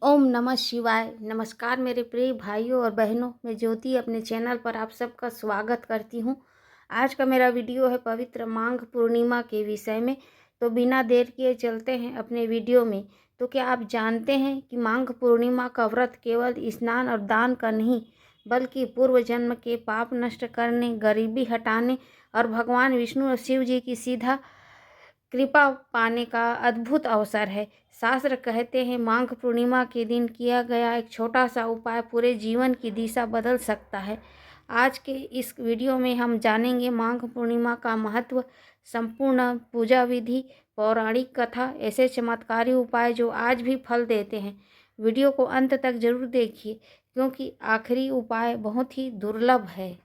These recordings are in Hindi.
ओम नमः शिवाय। नमस्कार मेरे प्रिय भाइयों और बहनों, मैं ज्योति अपने चैनल पर आप सबका स्वागत करती हूँ। आज का मेरा वीडियो है पवित्र माघ पूर्णिमा के विषय में। तो बिना देर किए चलते हैं अपने वीडियो में। तो क्या आप जानते हैं कि माघ पूर्णिमा का व्रत केवल स्नान और दान का नहीं, बल्कि पूर्व जन्म के पाप नष्ट करने, गरीबी हटाने और भगवान विष्णु और शिव जी की सीधा कृपा पाने का अद्भुत अवसर है। शास्त्र कहते हैं माघ पूर्णिमा के दिन किया गया एक छोटा सा उपाय पूरे जीवन की दिशा बदल सकता है। आज के इस वीडियो में हम जानेंगे माघ पूर्णिमा का महत्व, संपूर्ण पूजा विधि, पौराणिक कथा, ऐसे चमत्कारी उपाय जो आज भी फल देते हैं। वीडियो को अंत तक जरूर देखिए, क्योंकि आखिरी उपाय बहुत ही दुर्लभ है।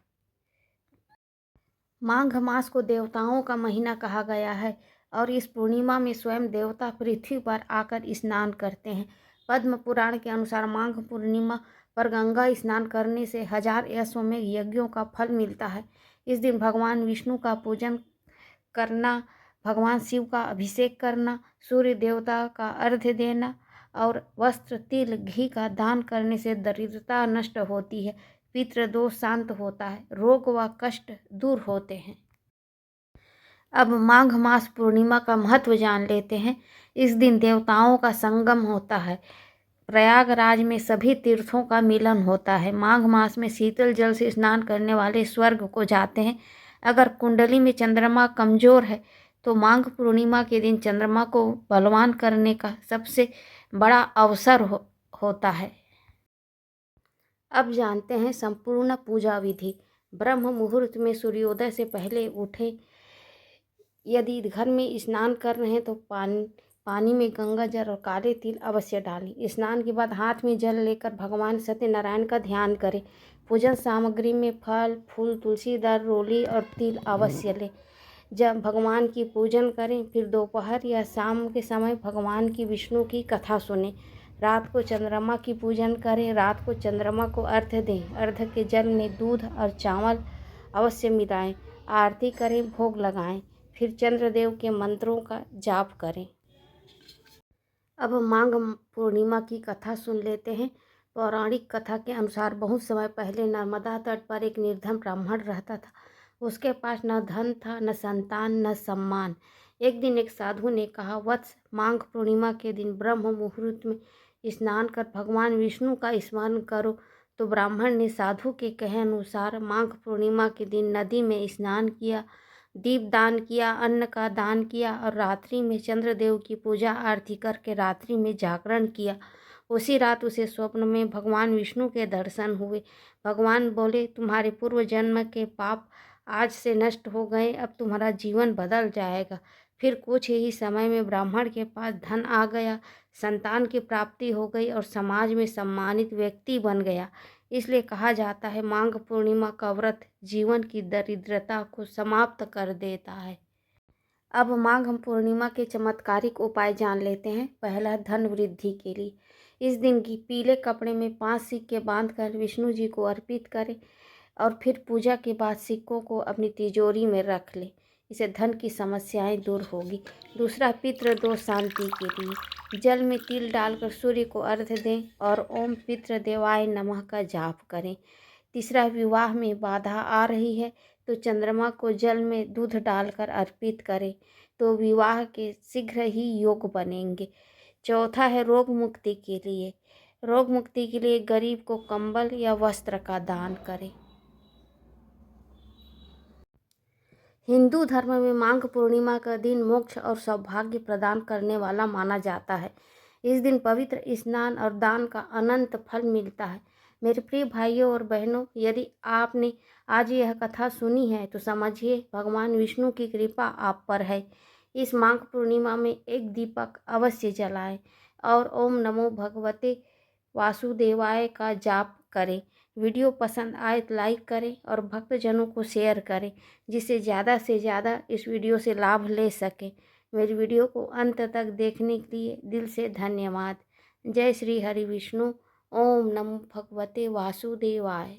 माघ मास को देवताओं का महीना कहा गया है और इस पूर्णिमा में स्वयं देवता पृथ्वी पर आकर स्नान करते हैं। पद्म पुराण के अनुसार माघ पूर्णिमा पर गंगा स्नान करने से 1000 अश्वमेध यज्ञों का फल मिलता है। इस दिन भगवान विष्णु का पूजन करना, भगवान शिव का अभिषेक करना, सूर्य देवता का अर्घ्य देना और वस्त्र, तिल, घी का दान करने से दरिद्रता नष्ट होती है, पितृदोष शांत होता है, रोग व कष्ट दूर होते हैं। अब माघ मास पूर्णिमा का महत्व जान लेते हैं। इस दिन देवताओं का संगम होता है। प्रयागराज में सभी तीर्थों का मिलन होता है। माघ मास में शीतल जल से स्नान करने वाले स्वर्ग को जाते हैं। अगर कुंडली में चंद्रमा कमजोर है तो माघ पूर्णिमा के दिन चंद्रमा को बलवान करने का सबसे बड़ा अवसर होता है। अब जानते हैं संपूर्ण पूजा विधि। ब्रह्म मुहूर्त में सूर्योदय से पहले उठें। यदि घर में स्नान कर रहे हैं तो पानी में गंगा जल और काले तिल अवश्य डालें। स्नान के बाद हाथ में जल लेकर भगवान सत्यनारायण का ध्यान करें। पूजन सामग्री में फल, फूल, तुलसी दल, रोली और तिल अवश्य लें। जब भगवान की पूजन करें, फिर दोपहर या शाम के समय भगवान की विष्णु की कथा सुनें। रात को चंद्रमा की पूजन करें। रात को चंद्रमा को अर्घ्य दें। अर्घ्य के जल में दूध और चावल अवश्य मिलाएं। आरती करें, भोग लगाएं। फिर चंद्रदेव के मंत्रों का जाप करें। अब माघ पूर्णिमा की कथा सुन लेते हैं। पौराणिक कथा के अनुसार बहुत समय पहले नर्मदा तट पर एक निर्धन ब्राह्मण रहता था। उसके पास न धन था, न संतान, न सम्मान। एक दिन एक साधु ने कहा, वत्स, माघ पूर्णिमा के दिन ब्रह्म मुहूर्त में स्नान कर भगवान विष्णु का स्मरण करो। तो ब्राह्मण ने साधु के कहे अनुसार माघ पूर्णिमा के दिन नदी में स्नान किया, दीप दान किया, अन्न का दान किया और रात्रि में चंद्रदेव की पूजा आरती करके रात्रि में जागरण किया। उसी रात उसे स्वप्न में भगवान विष्णु के दर्शन हुए। भगवान बोले, तुम्हारे पूर्व जन्म के पाप आज से नष्ट हो गए, अब तुम्हारा जीवन बदल जाएगा। फिर कुछ ही समय में ब्राह्मण के पास धन आ गया, संतान की प्राप्ति हो गई और समाज में सम्मानित व्यक्ति बन गया। इसलिए कहा जाता है माघ पूर्णिमा का व्रत जीवन की दरिद्रता को समाप्त कर देता है। अब माघ पूर्णिमा के चमत्कारिक उपाय जान लेते हैं। पहला, धन वृद्धि के लिए इस दिन की पीले कपड़े में 5 सिक्के बांधकर विष्णु जी को अर्पित करें और फिर पूजा के बाद सिक्कों को अपनी तिजोरी में रख लें। इससे धन की समस्याएं दूर होगी। दूसरा, पितृदोष शांति के लिए जल में तिल डालकर सूर्य को अर्घ्य दें और ओम पितृदेवाय नमः का जाप करें। तीसरा, विवाह में बाधा आ रही है तो चंद्रमा को जल में दूध डालकर अर्पित करें तो विवाह के शीघ्र ही योग बनेंगे। चौथा है रोग मुक्ति के लिए। रोग मुक्ति के लिए गरीब को कंबल या वस्त्र का दान करें। हिंदू धर्म में माघ पूर्णिमा का दिन मोक्ष और सौभाग्य प्रदान करने वाला माना जाता है। इस दिन पवित्र स्नान और दान का अनंत फल मिलता है। मेरे प्रिय भाइयों और बहनों, यदि आपने आज यह कथा सुनी है तो समझिए भगवान विष्णु की कृपा आप पर है। इस माघ पूर्णिमा में एक दीपक अवश्य जलाएं और ओम नमो भगवते वासुदेवाय का जाप करें। वीडियो पसंद आए तो लाइक करें और भक्तजनों को शेयर करें, जिससे ज़्यादा से ज़्यादा इस वीडियो से लाभ ले सकें। मेरी वीडियो को अंत तक देखने के लिए दिल से धन्यवाद। जय श्री हरि विष्णु। ओम नमो भगवते वासुदेवाय।